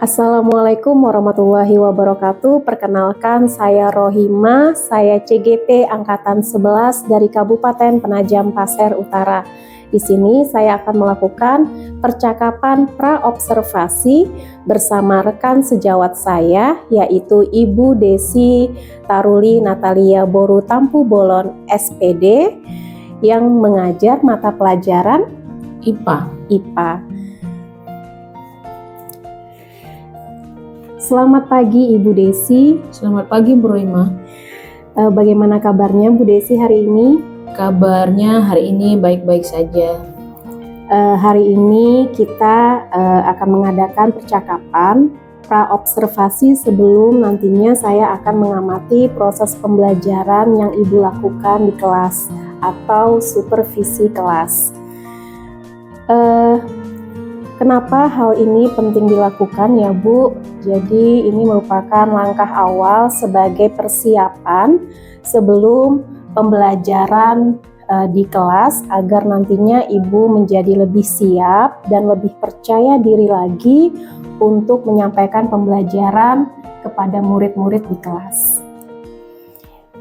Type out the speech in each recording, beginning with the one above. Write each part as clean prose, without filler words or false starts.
Assalamualaikum warahmatullahi wabarakatuh. Perkenalkan, saya Rohima, saya CGP Angkatan 11 dari Kabupaten Penajam Pasir Utara. Di sini saya akan melakukan percakapan praobservasi bersama rekan sejawat saya, yaitu Ibu Desi Taruli Natalia Boru Tampu Bolon, SPD, yang mengajar mata pelajaran IPA. Selamat pagi Ibu Desi. Selamat pagi Bu Rohima. Bagaimana kabarnya Bu Desi hari ini? Kabarnya hari ini baik-baik saja. Hari ini kita akan mengadakan percakapan praobservasi sebelum nantinya saya akan mengamati proses pembelajaran yang Ibu lakukan di kelas atau supervisi kelas. Kenapa hal ini penting dilakukan ya Bu? Jadi ini merupakan langkah awal sebagai persiapan sebelum pembelajaran di kelas agar nantinya Ibu menjadi lebih siap dan lebih percaya diri lagi untuk menyampaikan pembelajaran kepada murid-murid di kelas.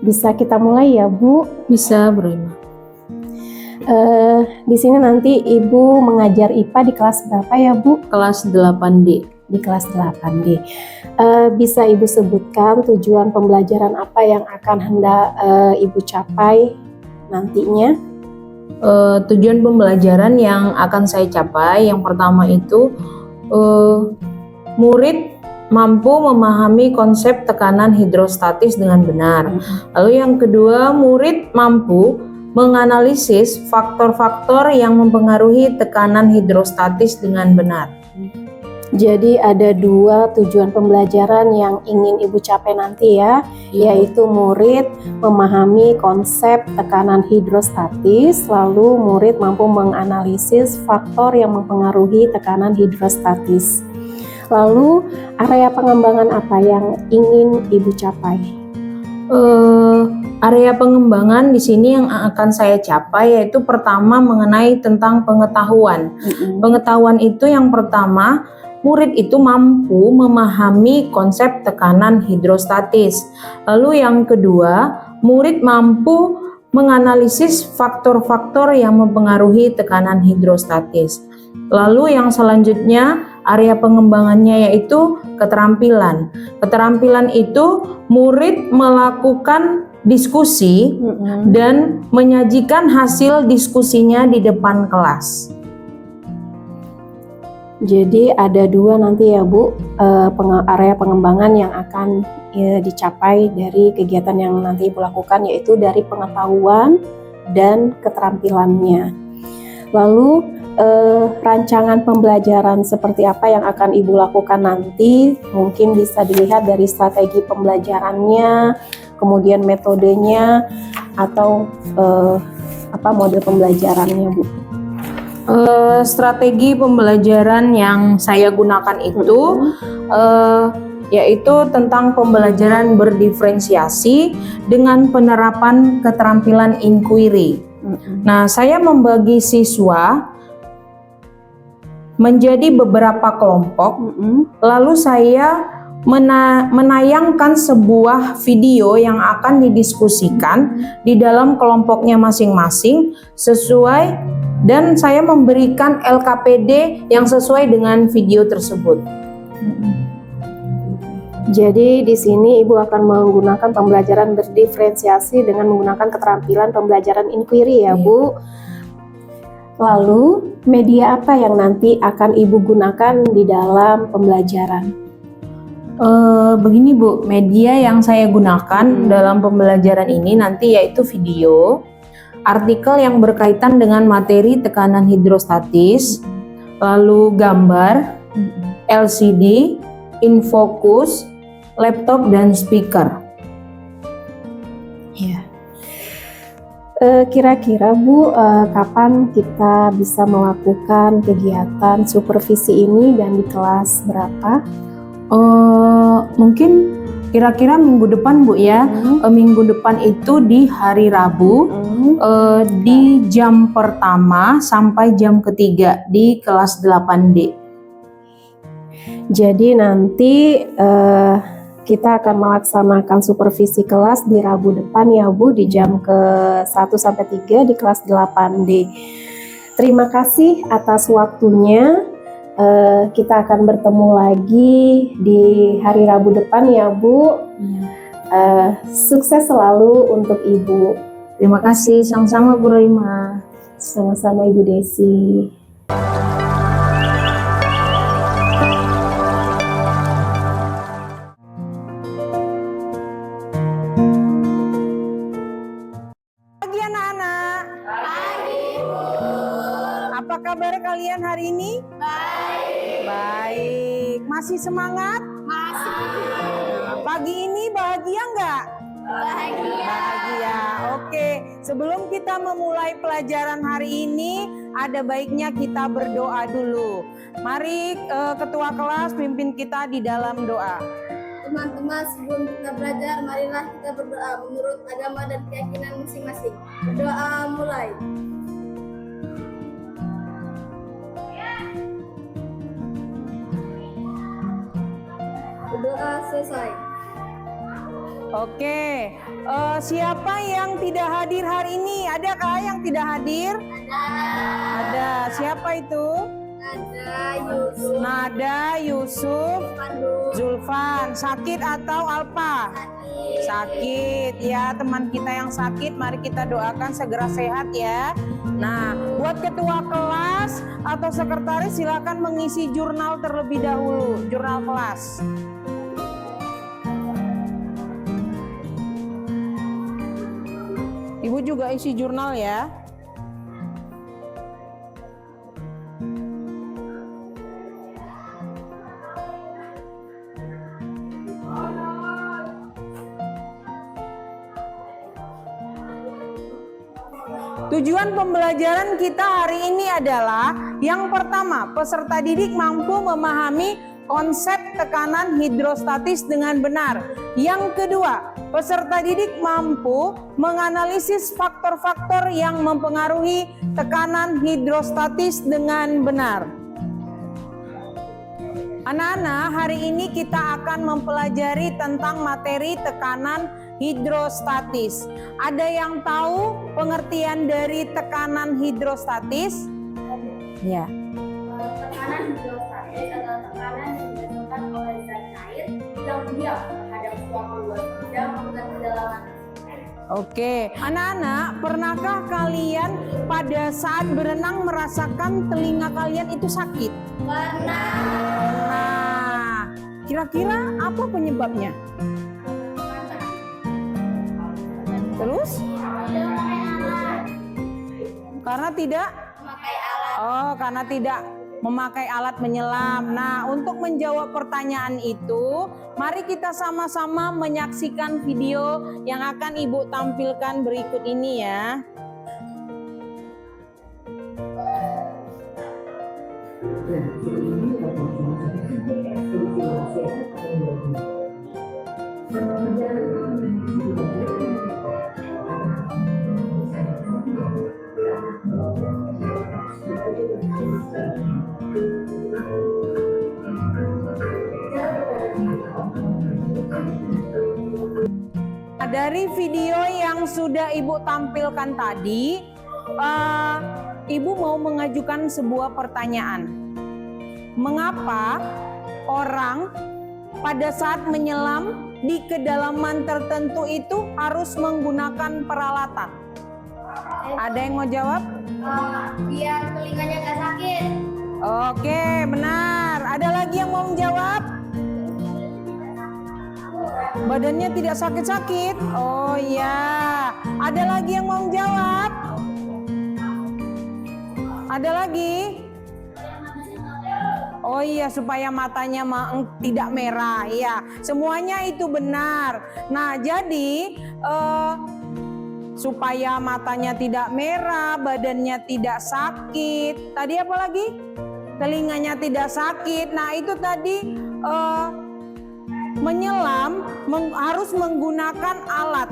Bisa kita mulai ya Bu? Bisa Bu Rohima. Di sini nanti Ibu mengajar IPA di kelas berapa ya Bu? Kelas 8D. Di kelas 8D. Bisa Ibu sebutkan tujuan pembelajaran apa yang akan hendak Ibu capai nantinya? Tujuan pembelajaran yang akan saya capai yang pertama itu murid mampu memahami konsep tekanan hidrostatis dengan benar. Lalu yang kedua, murid mampu menganalisis faktor-faktor yang mempengaruhi tekanan hidrostatis dengan benar. Jadi ada dua tujuan pembelajaran yang ingin Ibu capai nanti ya, yaitu murid memahami konsep tekanan hidrostatis, lalu murid mampu menganalisis faktor yang mempengaruhi tekanan hidrostatis. Lalu area pengembangan apa yang ingin Ibu capai? Area pengembangan di sini yang akan saya capai yaitu pertama mengenai tentang pengetahuan. Pengetahuan itu yang pertama, murid itu mampu memahami konsep tekanan hidrostatis. Lalu yang kedua, murid mampu menganalisis faktor-faktor yang mempengaruhi tekanan hidrostatis. Lalu yang selanjutnya, area pengembangannya yaitu keterampilan. Keterampilan itu murid melakukan diskusi dan menyajikan hasil diskusinya di depan kelas. Jadi ada dua nanti ya Bu, area pengembangan yang akan dicapai dari kegiatan yang nanti Ibu lakukan, yaitu dari pengetahuan dan keterampilannya. Lalu rancangan pembelajaran seperti apa yang akan Ibu lakukan nanti? Mungkin bisa dilihat dari strategi pembelajarannya, kemudian metodenya, atau model pembelajarannya Bu. Strategi pembelajaran yang saya gunakan itu yaitu tentang pembelajaran berdiferensiasi dengan penerapan keterampilan inquiry. Nah, saya membagi siswa menjadi beberapa kelompok, lalu saya menayangkan sebuah video yang akan didiskusikan di dalam kelompoknya masing-masing sesuai, dan saya memberikan LKPD yang sesuai dengan video tersebut. Jadi di sini Ibu akan menggunakan pembelajaran berdiferensiasi dengan menggunakan keterampilan pembelajaran inquiry ya Bu. Lalu media apa yang nanti akan Ibu gunakan di dalam pembelajaran? Begini Bu, media yang saya gunakan dalam pembelajaran ini nanti yaitu video, artikel yang berkaitan dengan materi tekanan hidrostatis, lalu gambar, LCD, infocus, laptop, dan speaker. Ya. Kira-kira Bu, kapan kita bisa melakukan kegiatan supervisi ini dan di kelas berapa? Mungkin kira-kira minggu depan Bu ya. Minggu depan itu di hari Rabu, di jam pertama sampai jam ketiga di kelas 8D. Jadi nanti kita akan melaksanakan supervisi kelas di Rabu depan ya Bu, di jam ke 1 sampai 3 di kelas 8D. Terima kasih atas waktunya. Kita akan bertemu lagi di hari Rabu depan ya Bu. Sukses selalu untuk Ibu. Terima kasih, sama-sama Bu Rohima. Sama-sama Ibu Desi. Pagi anak-anak. Pagi Bu. Apa kabar kalian hari ini? Baik. Baik. Masih semangat? Masih. Pagi ini bahagia nggak? Bahagia. Bahagia. Oke. Sebelum kita memulai pelajaran hari ini, ada baiknya kita berdoa dulu. Mari ketua kelas pimpin kita di dalam doa. Teman-teman, sebelum kita belajar, marilah kita berdoa menurut agama dan keyakinan masing-masing. Berdoa mulai. Berdoa selesai. Oke, siapa yang tidak hadir hari ini? Adakah yang tidak hadir? Ada. Siapa itu? Nada, Yusuf, Zulfan. Sakit atau Alpa? Sakit. Ya, teman kita yang sakit, mari kita doakan segera sehat ya. Nah, buat ketua kelas atau sekretaris silakan mengisi jurnal terlebih dahulu, jurnal kelas. Ibu juga isi jurnal ya. Tujuan pembelajaran kita hari ini adalah yang pertama, peserta didik mampu memahami konsep tekanan hidrostatis dengan benar. Yang kedua, peserta didik mampu menganalisis faktor-faktor yang mempengaruhi tekanan hidrostatis dengan benar. Anak-anak, hari ini kita akan mempelajari tentang materi tekanan hidrostatis. Ada yang tahu pengertian dari tekanan hidrostatis? Ya. Tekanan hidrostatis adalah tekanan yang didasarkan oleh zat cair yang diam terhadap suatu luas bidang dengan kedalaman. Oke, anak-anak, pernahkah kalian pada saat berenang merasakan telinga kalian itu sakit? Pernah. Nah, kira-kira apa penyebabnya? Terus? Karena tidak? Memakai alat. Oh, karena tidak memakai alat menyelam. Nah, untuk menjawab pertanyaan itu, mari kita sama-sama menyaksikan video yang akan Ibu tampilkan berikut ini ya. Dari video yang sudah Ibu tampilkan tadi, Ibu mau mengajukan sebuah pertanyaan. Mengapa orang pada saat menyelam di kedalaman tertentu itu harus menggunakan peralatan? Ada yang mau jawab? Biar telinganya nggak sakit. Oke, benar. Ada lagi yang mau menjawab? Badannya tidak sakit-sakit. Oh iya. Ada lagi yang mau menjawab? Ada lagi? Oh iya, supaya matanya tidak merah. Iya, semuanya itu benar. Nah, jadi supaya matanya tidak merah, badannya tidak sakit. Tadi apa lagi? Telinganya tidak sakit. Nah, itu tadi menyelam harus menggunakan alat.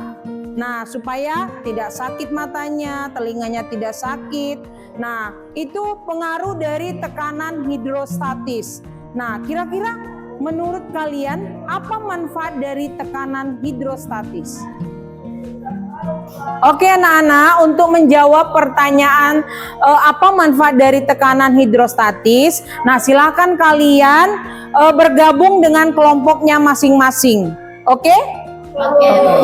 Nah, supaya tidak sakit matanya, telinganya tidak sakit. Nah, itu pengaruh dari tekanan hidrostatis. Nah, kira-kira menurut kalian apa manfaat dari tekanan hidrostatis? Oke anak-anak, untuk menjawab pertanyaan apa manfaat dari tekanan hidrostatis, nah silakan kalian bergabung dengan kelompoknya masing-masing. Oke? Oke, Bu.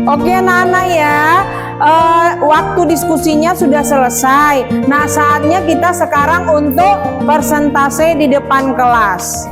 Oke anak-anak ya, waktu diskusinya sudah selesai. Nah saatnya kita sekarang untuk persentase di depan kelas.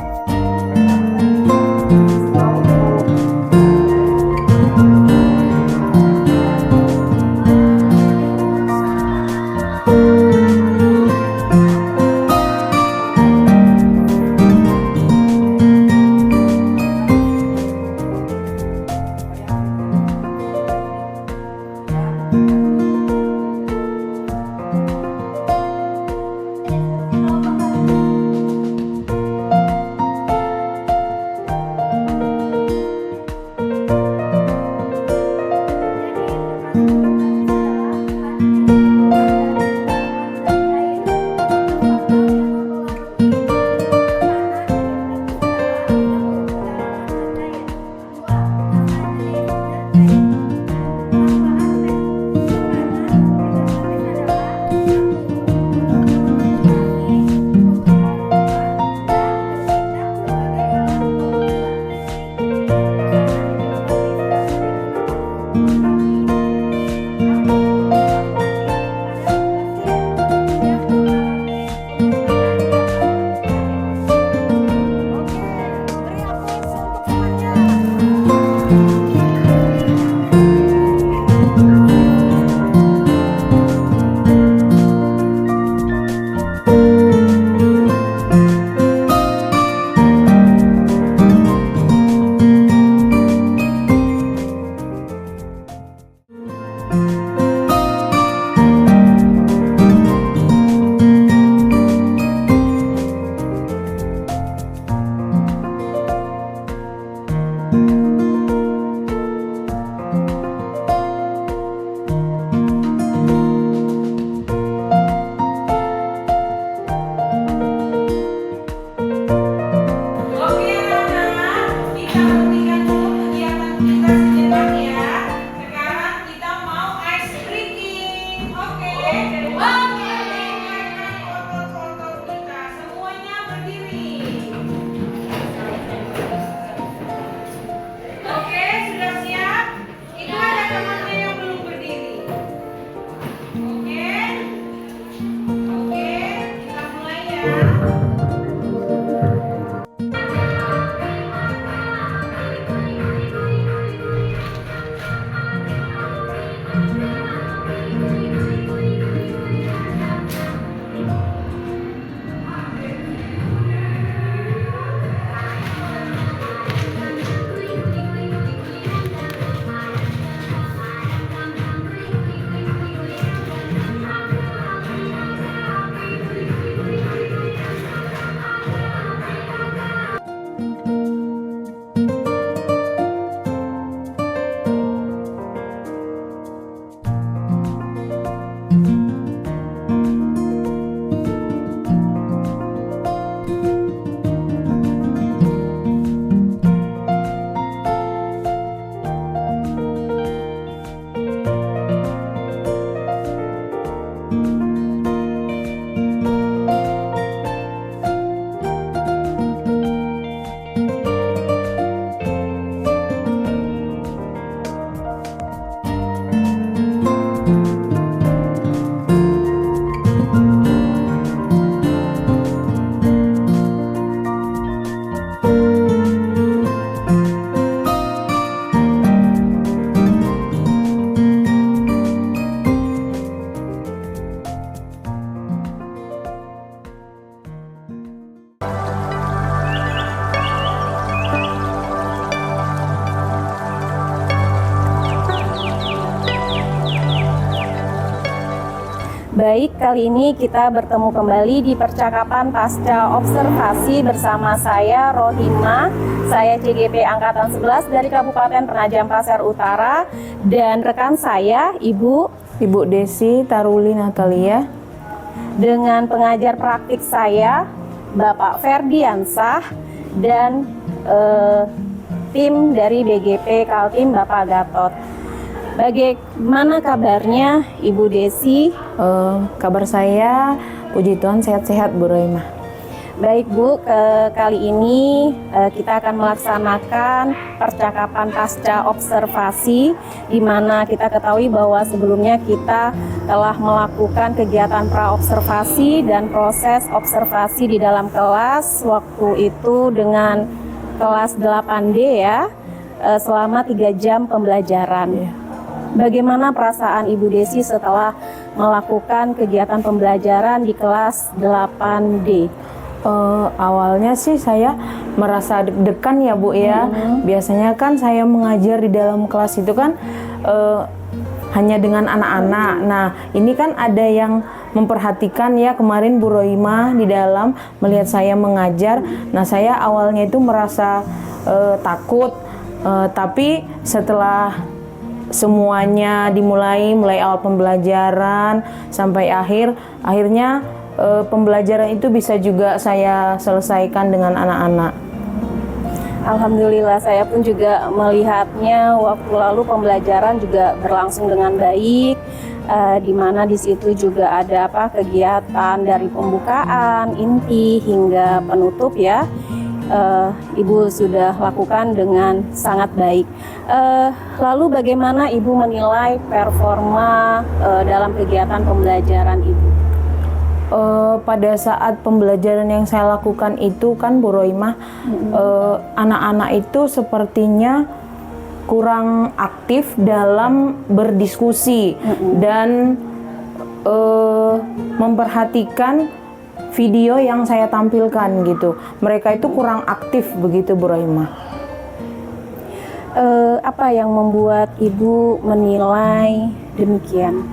Baik, kali ini kita bertemu kembali di percakapan pasca observasi bersama saya Rohima. Saya CGP Angkatan 11 dari Kabupaten Penajam Pasir Utara, dan rekan saya Ibu Desi Taruli Natalia. Dengan pengajar praktik saya Bapak Ferdiansah dan tim dari BGP Kaltim Bapak Gatot. Bagaimana kabarnya Ibu Desi? Kabar saya, puji Tuhan, sehat-sehat Bu Rohimah. Baik Bu, kali ini kita akan melaksanakan percakapan pasca observasi, di mana kita ketahui bahwa sebelumnya kita telah melakukan kegiatan pra-observasi dan proses observasi di dalam kelas, waktu itu dengan kelas 8D ya, selama 3 jam pembelajaran. Bagaimana perasaan Ibu Desi setelah melakukan kegiatan pembelajaran di kelas 8D? Awalnya sih saya merasa deg-degan ya Bu ya. Biasanya kan saya mengajar di dalam kelas itu kan hanya dengan anak-anak. Nah ini kan ada yang memperhatikan ya, kemarin Bu Rohimah di dalam melihat saya mengajar. Nah saya awalnya itu merasa takut, tapi setelah semuanya mulai awal pembelajaran sampai akhirnya pembelajaran itu bisa juga saya selesaikan dengan anak-anak. Alhamdulillah, saya pun juga melihatnya waktu lalu pembelajaran juga berlangsung dengan baik, di mana di situ juga ada kegiatan dari pembukaan, inti hingga penutup ya. Ibu sudah lakukan dengan sangat baik. Lalu bagaimana Ibu menilai performa dalam kegiatan pembelajaran Ibu? Pada saat pembelajaran yang saya lakukan itu kan Bu Rohimah, anak-anak itu sepertinya kurang aktif dalam berdiskusi dan memperhatikan video yang saya tampilkan gitu. Mereka itu kurang aktif begitu Bu Rohimah. Apa yang membuat Ibu menilai demikian?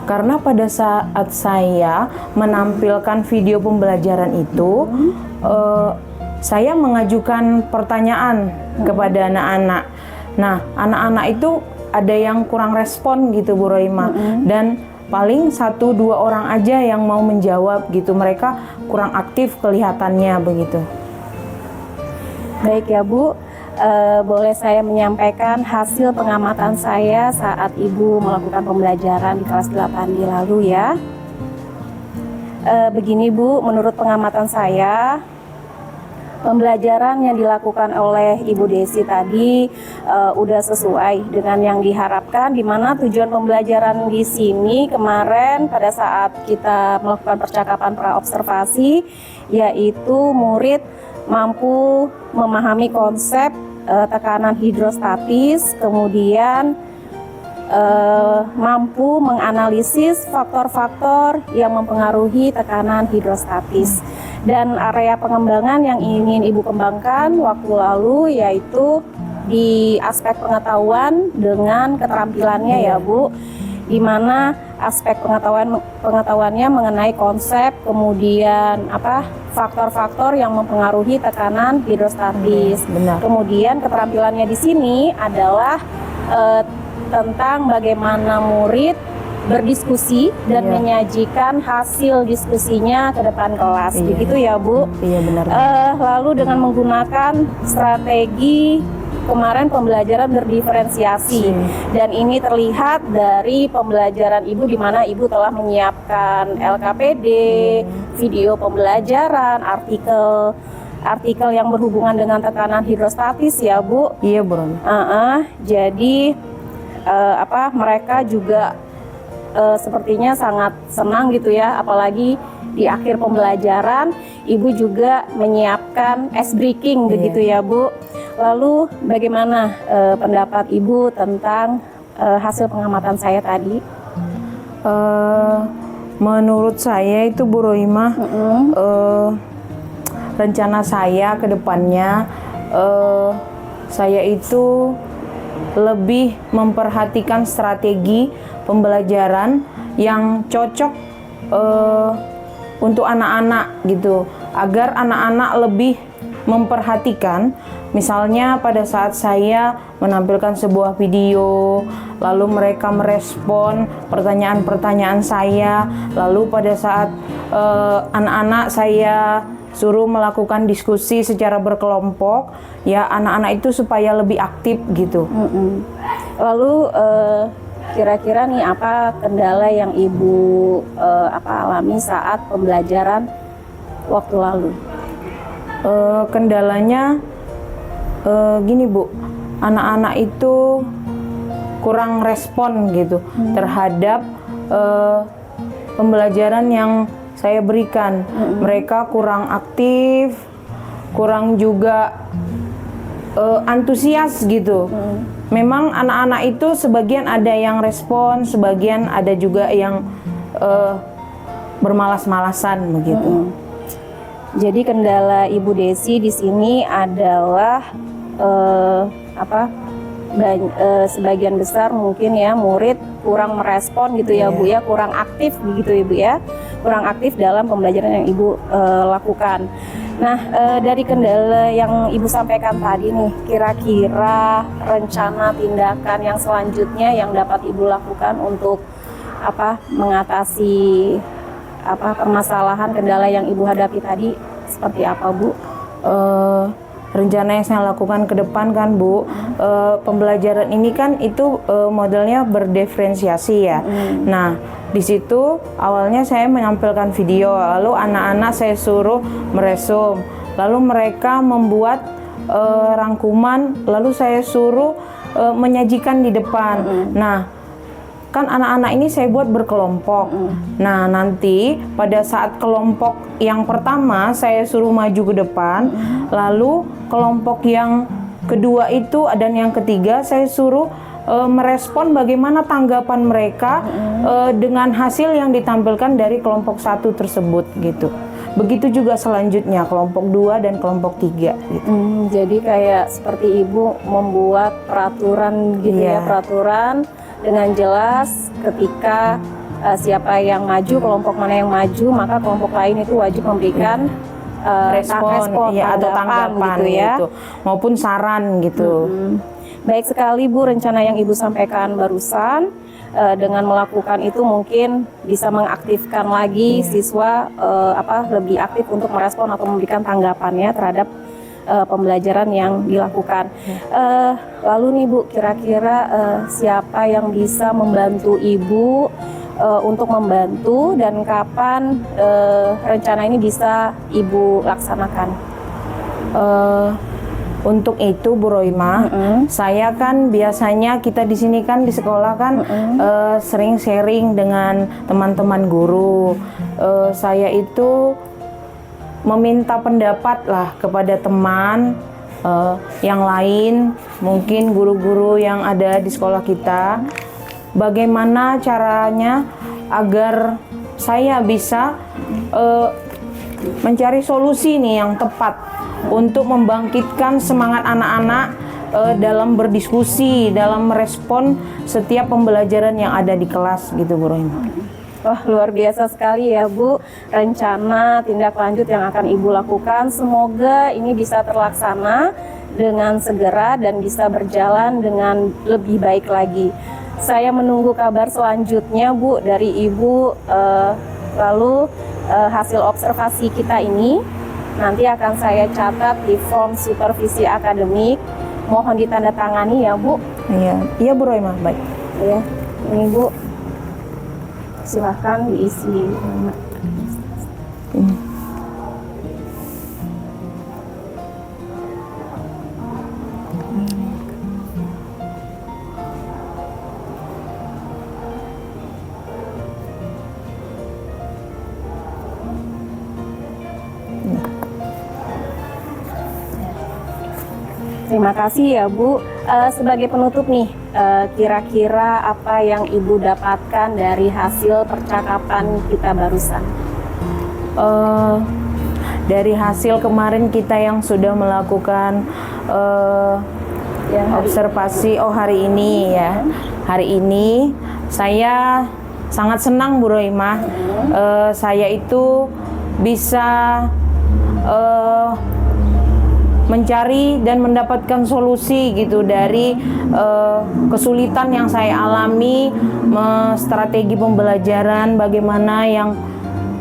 Karena pada saat saya menampilkan video pembelajaran itu, saya mengajukan pertanyaan kepada anak-anak. Nah, anak-anak itu ada yang kurang respon gitu Bu Rohimah, dan paling 1-2 orang aja yang mau menjawab gitu. Mereka kurang aktif kelihatannya begitu. Baik ya Bu, boleh saya menyampaikan hasil pengamatan saya saat Ibu melakukan pembelajaran di kelas 8D lalu ya. Begini Bu, menurut pengamatan saya, pembelajaran yang dilakukan oleh Ibu Desi tadi udah sesuai dengan yang diharapkan, di mana tujuan pembelajaran di sini kemarin pada saat kita melakukan percakapan pra-observasi, yaitu murid mampu memahami konsep tekanan hidrostatis, kemudian mampu menganalisis faktor-faktor yang mempengaruhi tekanan hidrostatis. Dan area pengembangan yang ingin Ibu kembangkan waktu lalu yaitu di aspek pengetahuan dengan keterampilannya ya Bu, di mana aspek pengetahuannya mengenai konsep, kemudian faktor-faktor yang mempengaruhi tekanan hidrostatis. Benar. Kemudian keterampilannya di sini adalah tentang bagaimana murid berdiskusi dan menyajikan hasil diskusinya ke depan kelas. Begitu ya Bu? Iya benar. Lalu dengan menggunakan strategi kemarin pembelajaran berdiferensiasi, dan ini terlihat dari pembelajaran Ibu, di mana Ibu telah menyiapkan LKPD, video pembelajaran, artikel yang berhubungan dengan tekanan hidrostatis ya Bu. Iya Bu. Jadi mereka juga sepertinya sangat senang gitu ya, apalagi di akhir pembelajaran Ibu juga menyiapkan ice breaking begitu ya Bu. Lalu bagaimana pendapat Ibu tentang hasil pengamatan saya tadi? Menurut saya itu Bu Rohimah, rencana saya ke depannya, saya itu lebih memperhatikan strategi pembelajaran yang cocok untuk anak-anak gitu, agar anak-anak lebih memperhatikan. Misalnya pada saat saya menampilkan sebuah video, lalu mereka merespon pertanyaan-pertanyaan saya, lalu pada saat anak-anak saya suruh melakukan diskusi secara berkelompok, ya anak-anak itu supaya lebih aktif gitu. Lalu kira-kira nih apa kendala yang Ibu alami saat pembelajaran waktu lalu? Kendalanya gini Bu, anak-anak itu kurang respon gitu terhadap pembelajaran yang saya berikan. Mereka kurang aktif, kurang juga antusias gitu. Memang anak-anak itu sebagian ada yang respon, sebagian ada juga yang bermalas-malasan begitu. Jadi kendala Ibu Desi di sini adalah sebagian besar mungkin ya murid kurang merespon gitu ya Bu ya, kurang aktif begitu Ibu ya, kurang aktif dalam pembelajaran yang Ibu lakukan. Nah, dari kendala yang Ibu sampaikan tadi nih, kira-kira rencana tindakan yang selanjutnya yang dapat Ibu lakukan untuk mengatasi permasalahan kendala yang Ibu hadapi tadi seperti apa Bu? Rencana yang saya lakukan ke depan kan Bu, pembelajaran ini kan itu modelnya berdiferensiasi ya. Nah, di situ awalnya saya menampilkan video, lalu anak-anak saya suruh meresum, lalu mereka membuat rangkuman, lalu saya suruh menyajikan di depan. Nah, kan anak-anak ini saya buat berkelompok. Nah, nanti pada saat kelompok yang pertama saya suruh maju ke depan, lalu kelompok yang kedua itu dan yang ketiga saya suruh merespon bagaimana tanggapan mereka dengan hasil yang ditampilkan dari kelompok 1 tersebut gitu. Begitu juga selanjutnya kelompok 2 dan kelompok 3 gitu. Jadi kayak seperti Ibu membuat peraturan gitu ya, peraturan dengan jelas ketika siapa yang maju, kelompok mana yang maju, maka kelompok lain itu wajib memberikan respon atau tanggapan gitu ya, gitu, maupun saran gitu. Baik sekali Bu, rencana yang Ibu sampaikan barusan, dengan melakukan itu mungkin bisa mengaktifkan lagi siswa lebih aktif untuk merespon atau memberikan tanggapannya terhadap pembelajaran yang dilakukan. Lalu nih Bu, kira-kira siapa yang bisa membantu Ibu untuk membantu dan kapan rencana ini bisa Ibu laksanakan? Untuk itu Bu Rohimah, saya kan biasanya kita di sini kan di sekolah kan sering sharing dengan teman-teman guru. Saya itu meminta pendapat lah kepada teman yang lain, mungkin guru-guru yang ada di sekolah kita, bagaimana caranya agar saya bisa mencari solusi nih yang tepat untuk membangkitkan semangat anak-anak dalam berdiskusi, dalam merespon setiap pembelajaran yang ada di kelas gitu Bu Rohimah. Wah, luar biasa sekali ya Bu, rencana tindak lanjut yang akan Ibu lakukan. Semoga ini bisa terlaksana dengan segera dan bisa berjalan dengan lebih baik lagi. Saya menunggu kabar selanjutnya Bu dari Ibu, lalu hasil observasi kita ini nanti akan saya catat di form supervisi akademik. Mohon ditandatangani ya Bu. Iya Bu Rohimah, baik. Ya, ini Bu. Silahkan diisi. Terima kasih ya Bu. Sebagai penutup nih, kira-kira apa yang Ibu dapatkan dari hasil percakapan kita barusan? Dari hasil kemarin kita yang sudah melakukan Ya, observasi hari ini ya. Hari ini saya sangat senang Bu Rohimah. Saya itu bisa mencari dan mendapatkan solusi gitu dari kesulitan yang saya alami, strategi pembelajaran bagaimana yang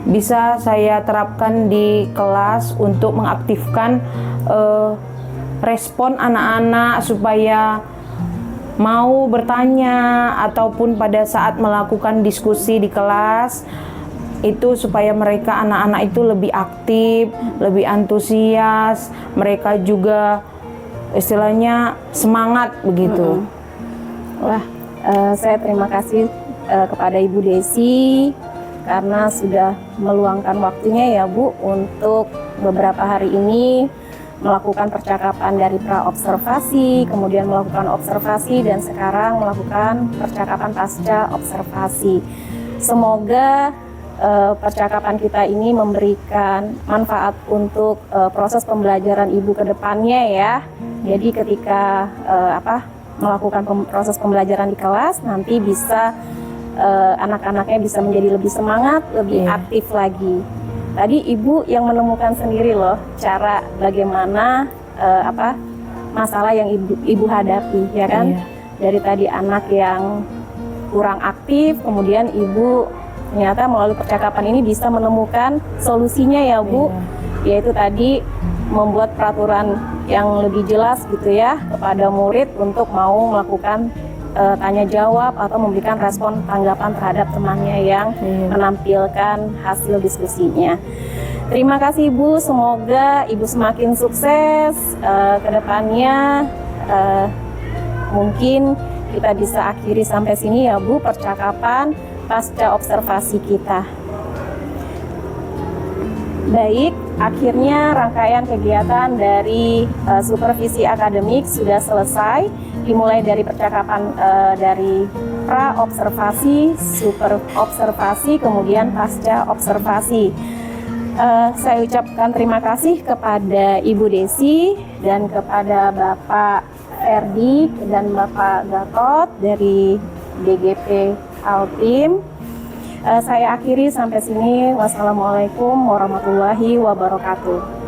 bisa saya terapkan di kelas untuk mengaktifkan respon anak-anak supaya mau bertanya ataupun pada saat melakukan diskusi di kelas itu supaya mereka anak-anak itu lebih aktif, lebih antusias, mereka juga istilahnya semangat begitu. Wah, saya terima kasih kepada Ibu Desi karena sudah meluangkan waktunya ya Bu untuk beberapa hari ini melakukan percakapan dari pra-observasi, kemudian melakukan observasi dan sekarang melakukan percakapan pasca observasi. Semoga percakapan kita ini memberikan manfaat untuk proses pembelajaran Ibu ke depannya ya. Jadi ketika melakukan proses pembelajaran di kelas nanti bisa anak-anaknya bisa menjadi lebih semangat, lebih aktif lagi. Tadi Ibu yang menemukan sendiri loh cara bagaimana masalah yang Ibu hadapi ya kan. Dari tadi anak yang kurang aktif, kemudian Ibu ternyata melalui percakapan ini bisa menemukan solusinya ya Bu, yaitu tadi membuat peraturan yang lebih jelas gitu ya kepada murid untuk mau melakukan tanya jawab atau memberikan respon tanggapan terhadap temannya yang menampilkan hasil diskusinya. Terima kasih Ibu, semoga Ibu semakin sukses ke depannya. Mungkin kita bisa akhiri sampai sini ya Bu percakapan pasca observasi kita. Baik, akhirnya rangkaian kegiatan dari supervisi akademik sudah selesai, dimulai dari percakapan dari pra-observasi, super observasi, kemudian pasca observasi. Saya ucapkan terima kasih kepada Ibu Desi dan kepada Bapak Ferdi dan Bapak Gatot dari DGP Altim. Saya akhiri sampai sini. Wassalamualaikum warahmatullahi wabarakatuh.